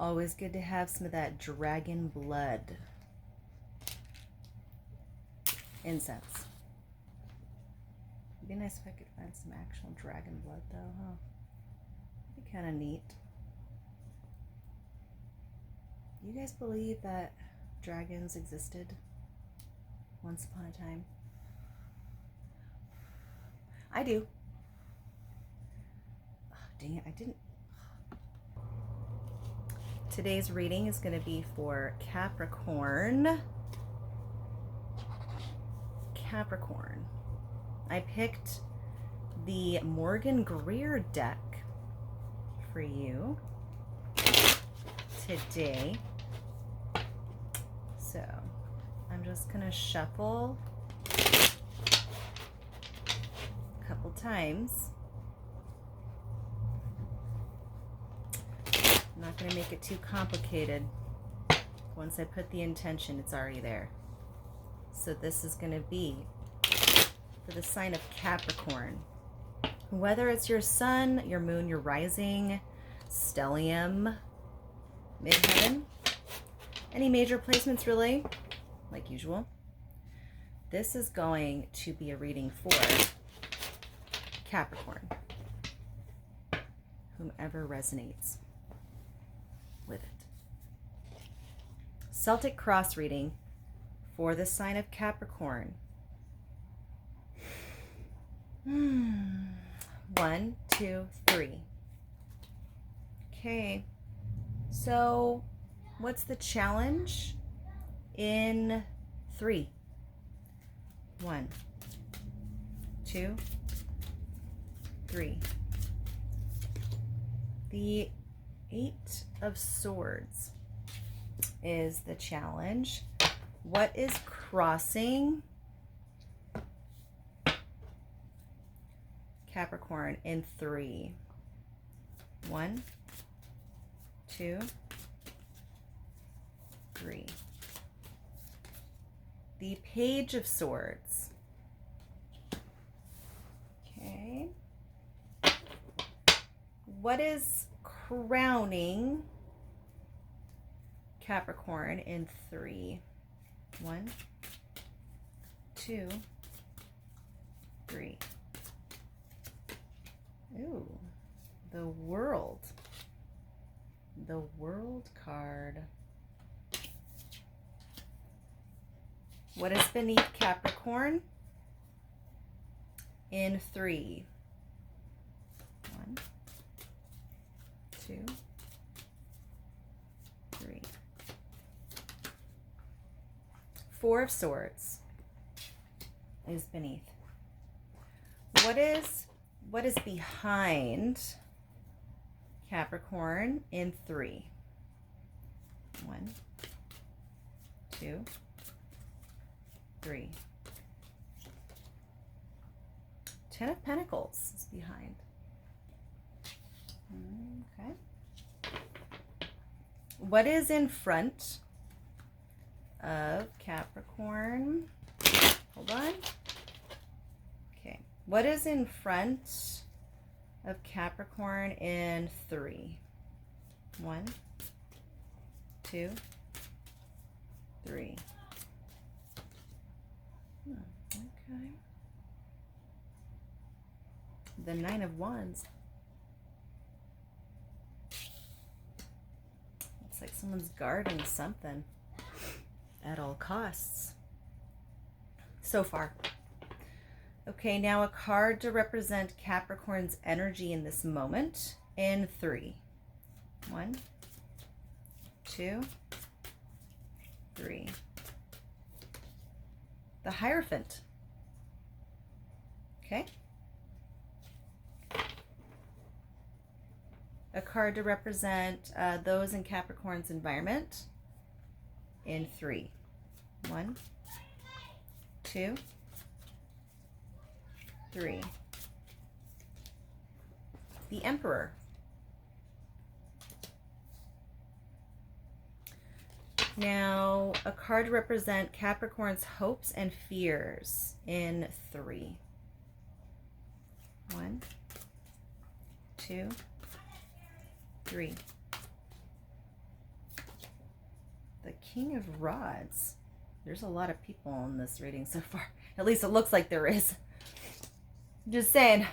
Always good to have some of that dragon blood incense. It'd be nice if I could find some actual dragon blood though, huh? It'd be kind of neat. You guys believe that dragons existed once upon a time? I do. Oh, dang it, I didn't. Today's reading is going to be for Capricorn. Capricorn. I picked the Morgan Greer deck for you today. So I'm just going to shuffle a couple times. I'm not going to make it too complicated. Once I put the intention, it's already there. So this is going to be for the sign of Capricorn. Whether it's your sun, your moon, your rising, stellium, midheaven, any major placements really, like usual. This is going to be a reading for Capricorn, whomever resonates with it. Celtic cross reading for the sign of Capricorn. 1, 2, 3. Okay, so what's the challenge in 3? 1, 2, 3. The 8 of Swords is the challenge. What is crossing Capricorn in 3? 1, 2, 3. The Page of Swords. Okay. What is crowning Capricorn in 3? 1, 2, 3. Ooh, the World. The World card. What is beneath Capricorn in 3? 1, 2, 3. 4 of Swords is beneath. What is behind Capricorn in 3? 1, 2, 3. 10 of Pentacles is behind. Okay. What is in front of Capricorn? Hold on. Okay. What is in front of Capricorn in 3? 1, 2, 3. Okay. The 9 of Wands. Looks like someone's guarding something at all costs so far. Okay, now a card to represent Capricorn's energy in this moment in 3. 1, 2, 3. The Hierophant. Okay. A card to represent those in Capricorn's environment in 3. 1, 2, 3. The Emperor. Now, a card to represent Capricorn's hopes and fears in 3. 1, 2, 3. King of Rods. There's a lot of people in this reading so far. At least it looks like there is. Just saying.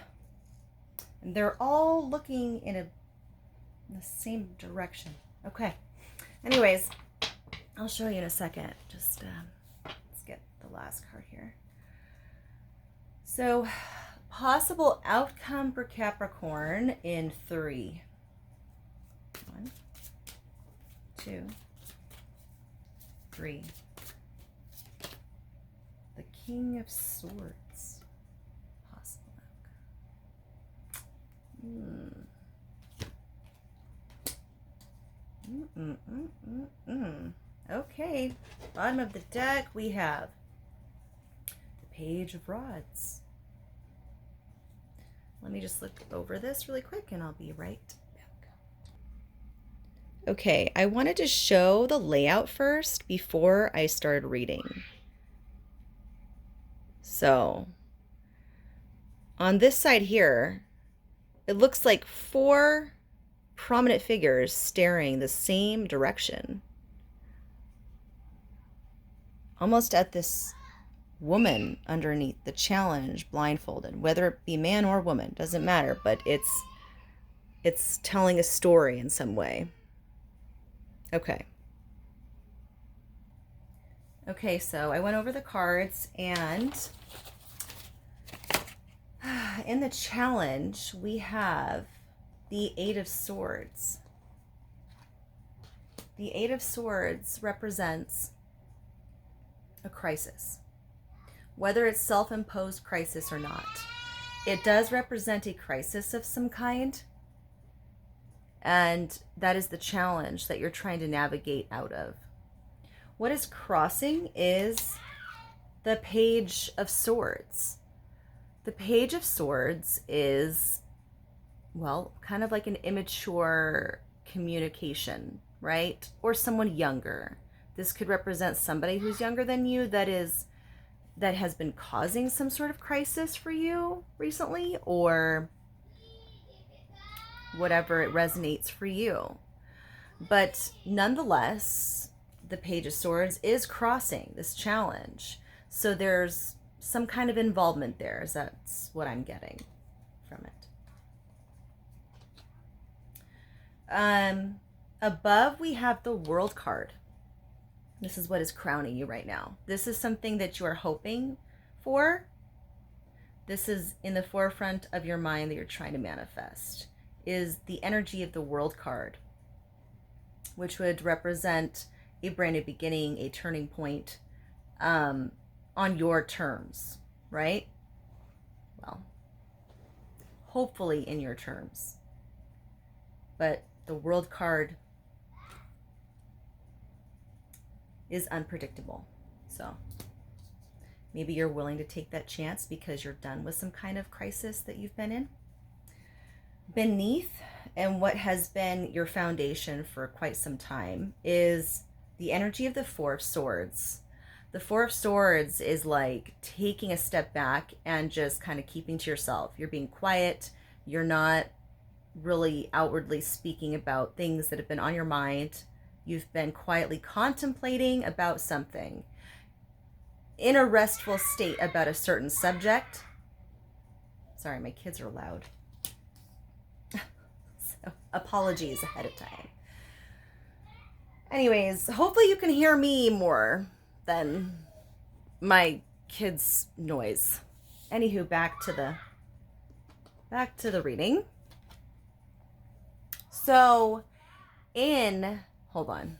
And they're all looking in the same direction. Okay. Anyways, I'll show you in a second. Just let's get the last card here. So, possible outcome for Capricorn in 3. 1, 2, 3. The King of Swords. Possible outcome. Okay. Bottom of the deck, we have the Page of Rods. Let me just look over this really quick and I'll be right back. Okay, I wanted to show the layout first before I started reading. So, on this side here, it looks like 4 prominent figures staring the same direction. Almost at this woman underneath the challenge, blindfolded, whether it be man or woman, doesn't matter, but it's telling a story in some way. Okay, so I went over the cards, and in the challenge we have the 8 of Swords. The 8 of Swords represents a crisis. Whether it's self-imposed crisis or not, it does represent a crisis of some kind. And that is the challenge that you're trying to navigate out of. What is crossing is the Page of Swords. The Page of Swords is, well, kind of like an immature communication, right? Or someone younger. This could represent somebody who's younger than you that has been causing some sort of crisis for you recently, or whatever it resonates for you. But nonetheless, the Page of Swords is crossing this challenge. So there's some kind of involvement there. That's what I'm getting from it. Above we have the World card. This is what is crowning you right now. This is something that you are hoping for. This is in the forefront of your mind that you're trying to manifest, is the energy of the World card, which would represent a brand new beginning, a turning point, on your terms, right? Well, hopefully in your terms. But the World card is unpredictable. So maybe you're willing to take that chance because you're done with some kind of crisis that you've been in. Beneath, and what has been your foundation for quite some time, is the energy of the 4 of Swords. The 4 of Swords is like taking a step back and just kind of keeping to yourself. You're being quiet. You're not really outwardly speaking about things that have been on your mind. You've been quietly contemplating about something, in a restful state about a certain subject. Sorry, my kids are loud. So apologies ahead of time. Anyways, hopefully you can hear me more than my kids' noise. Anywho, back to the reading. So hold on.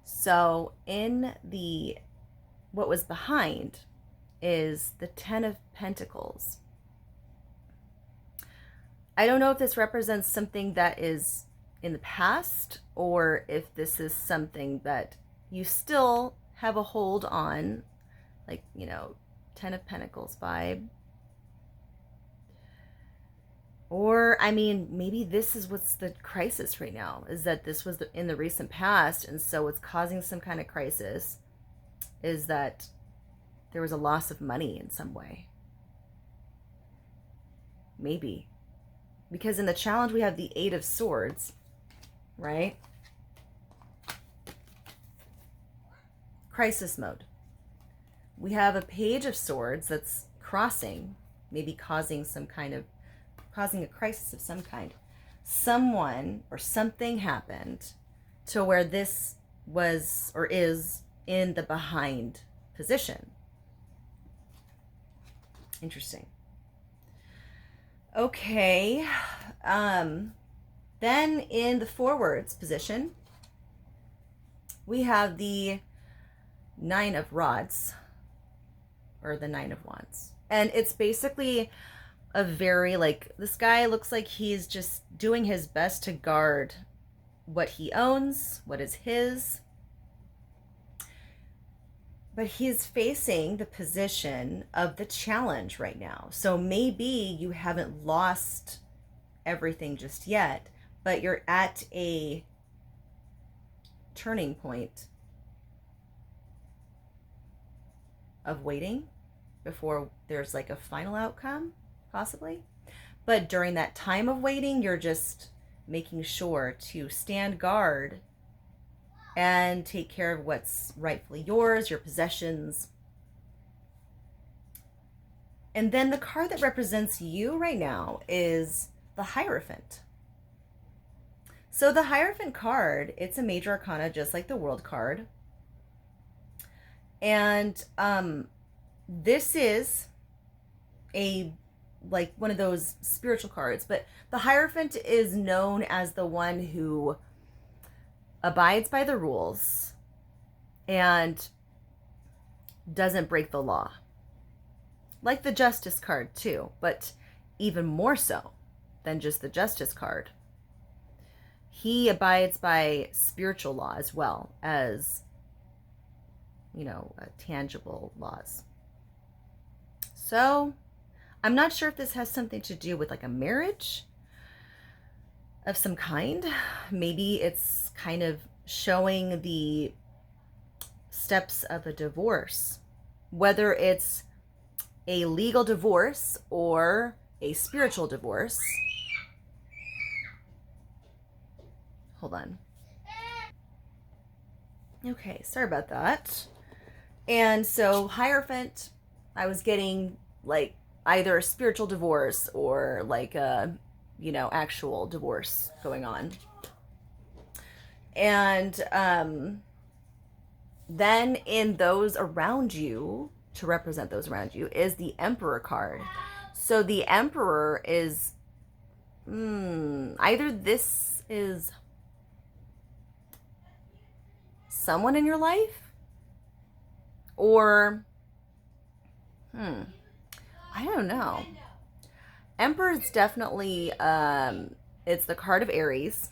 So in what was behind is the 10 of Pentacles. I don't know if this represents something that is in the past, or if this is something that you still have a hold on, like, 10 of Pentacles vibe. Or, I mean, maybe this is what's the crisis right now, is that this was in the recent past, and so what's causing some kind of crisis is that there was a loss of money in some way. Maybe. Because in the challenge we have the 8 of Swords, right? crisis mode. We have a Page of Swords that's crossing, maybe causing a crisis of some kind. Someone or something happened to where this was or is in the behind position. Interesting. Okay. Then in the forwards position, we have the Nine of Rods, or the Nine of Wands. And it's basically a very, like, this guy looks like he's just doing his best to guard what he owns, what is his. But he's facing the position of the challenge right now. So maybe you haven't lost everything just yet, but you're at a turning point of waiting before there's like a final outcome, possibly. But during that time of waiting, you're just making sure to stand guard and take care of what's rightfully yours, your possessions. And then the card that represents you right now is the Hierophant. So the Hierophant card, it's a major arcana just like the World card. And this is like one of those spiritual cards, but the Hierophant is known as the one who abides by the rules and doesn't break the law. Like the Justice card too, but even more so than just the Justice card. He abides by spiritual law as well as, tangible laws. So I'm not sure if this has something to do with like a marriage of some kind. Maybe it's kind of showing the steps of a divorce, whether it's a legal divorce or a spiritual divorce. Hold on. Okay, sorry about that. And so Hierophant, I was getting like either a spiritual divorce or like a actual divorce going on. And then in those around you, to represent those around you, is the Emperor card. So the Emperor is either this is someone in your life, or I don't know. Emperor is definitely it's the card of Aries,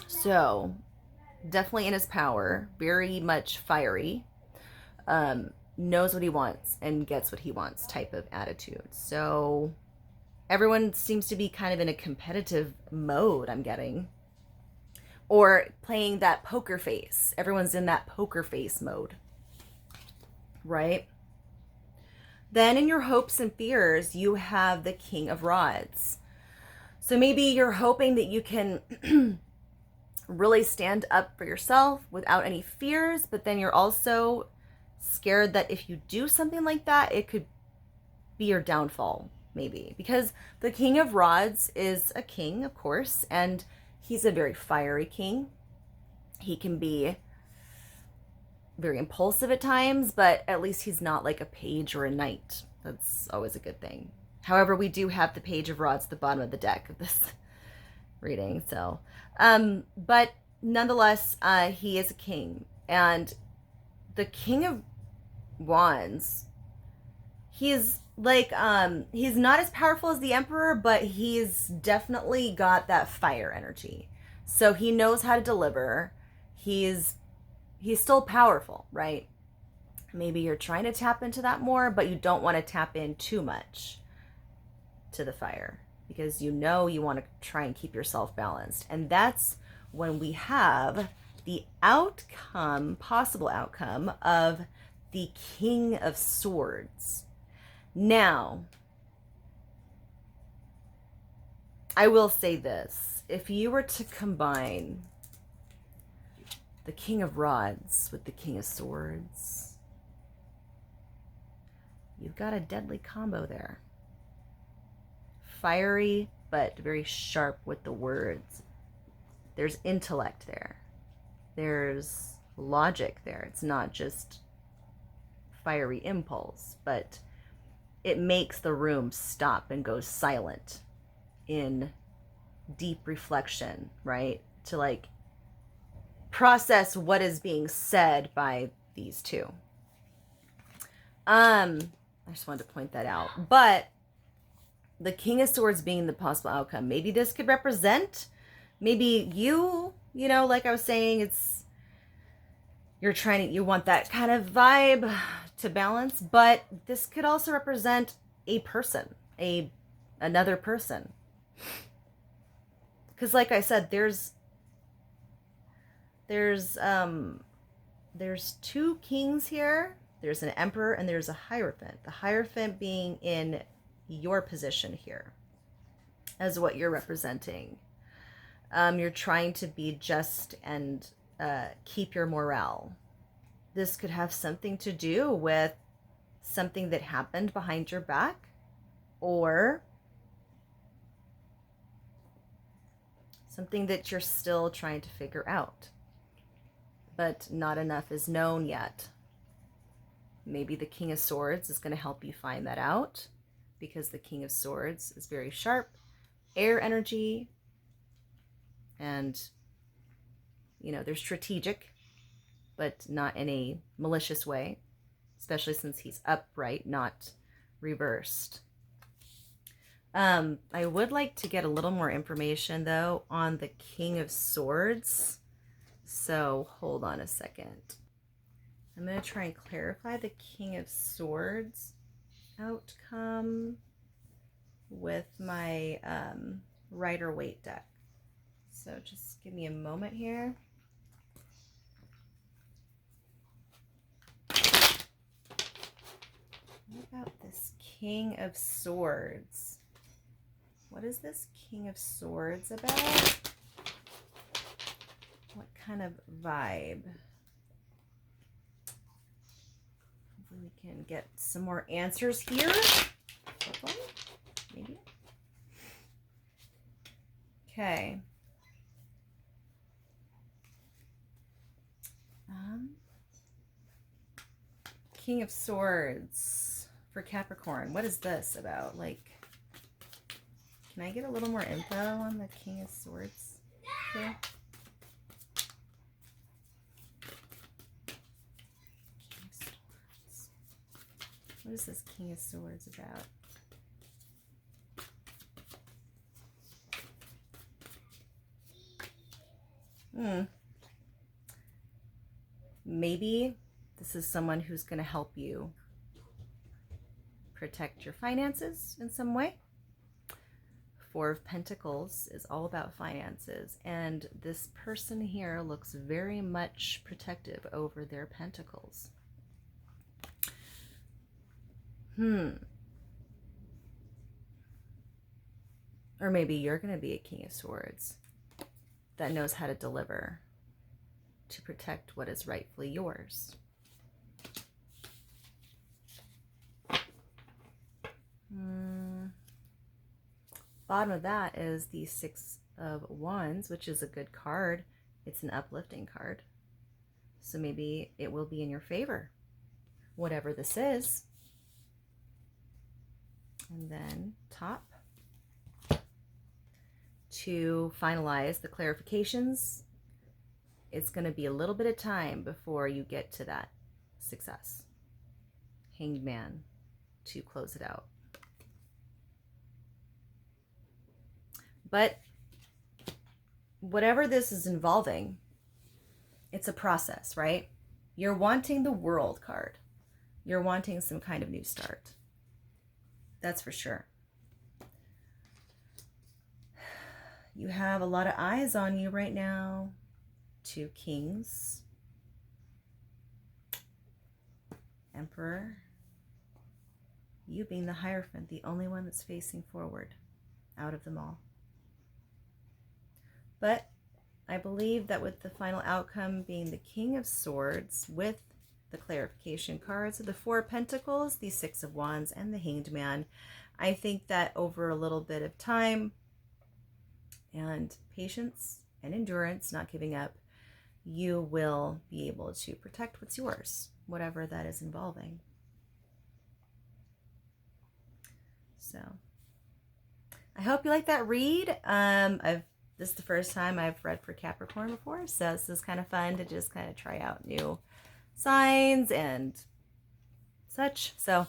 so definitely in his power, very much fiery, knows what he wants and gets what he wants type of attitude. So everyone seems to be kind of in a competitive mode, I'm getting, or playing that poker face. Everyone's in that poker face mode, right? Then in your hopes and fears, you have the King of Rods. So maybe you're hoping that you can really stand up for yourself without any fears, but then you're also scared that if you do something like that, it could be your downfall, maybe. Because the King of Rods is a king, of course, and he's a very fiery king. He can be very impulsive at times, but at least he's not like a page or a knight. That's always a good thing. However, we do have the Page of Rods at the bottom of the deck of this reading. So, but nonetheless, he is a king. And the King of Wands, he's like, he's not as powerful as the Emperor, but he's definitely got that fire energy. So he knows how to deliver. He's still powerful, right? Maybe you're trying to tap into that more, but you don't want to tap in too much to the fire because you want to try and keep yourself balanced. And that's when we have the possible outcome of the King of Swords. Now, I will say this. If you were to combine the King of Rods with the King of Swords. You've got a deadly combo there. Fiery, but very sharp with the words. There's intellect there. There's logic there. It's not just fiery impulse, but it makes the room stop and go silent in deep reflection, right? To like process what is being said by these two. I just wanted to point that out. But the King of Swords being the possible outcome, maybe this could represent, maybe you know, like I was saying, you want that kind of vibe to balance, but this could also represent a person, another person. Because like I said, there's two kings here. There's an emperor and there's a Hierophant. The Hierophant being in your position here as what you're representing. You're trying to be just and keep your morale. This could have something to do with something that happened behind your back, or something that you're still trying to figure out, but not enough is known yet. Maybe the King of Swords is going to help you find that out, because the King of Swords is very sharp, air energy, and, you know, they're strategic, but not in a malicious way, especially since he's upright, not reversed. I would like to get a little more information, though, on the King of Swords. So hold on a second. I'm going to try and clarify the King of Swords outcome with my Rider-Waite deck. So just give me a moment here. What about this King of Swords? What is this King of Swords about? What kind of vibe? Hopefully we can get some more answers here. Maybe. Okay. King of Swords for Capricorn. What is this about? Like, can I get a little more info on the King of Swords here? King of Swords. What is this King of Swords about? Maybe this is someone who's going to help you protect your finances in some way. Four of Pentacles is all about finances, and this person here looks very much protective over their pentacles. Or maybe you're going to be a King of Swords that knows how to deliver to protect what is rightfully yours. Bottom of that is the Six of Wands, which is a good card. It's an uplifting card. So maybe it will be in your favor, whatever this is. And then top, to finalize the clarifications, it's going to be a little bit of time before you get to that success. Hanged Man to close it out. But whatever this is involving, it's a process, right? You're wanting the World card. You're wanting some kind of new start. That's for sure. You have a lot of eyes on you right now. Two Kings. Emperor. You being the Hierophant, the only one that's facing forward out of them all. But I believe that with the final outcome being the King of Swords with the clarification cards of the Four of Pentacles, the Six of Wands, and the Hanged Man, I think that over a little bit of time and patience and endurance, not giving up, you will be able to protect what's yours, whatever that is involving. So I hope you like that read. This is the first time I've read for Capricorn before, so this is kind of fun to just kind of try out new signs and such. So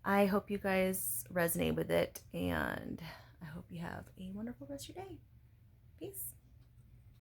I hope you guys resonate with it, and I hope you have a wonderful rest of your day. Peace.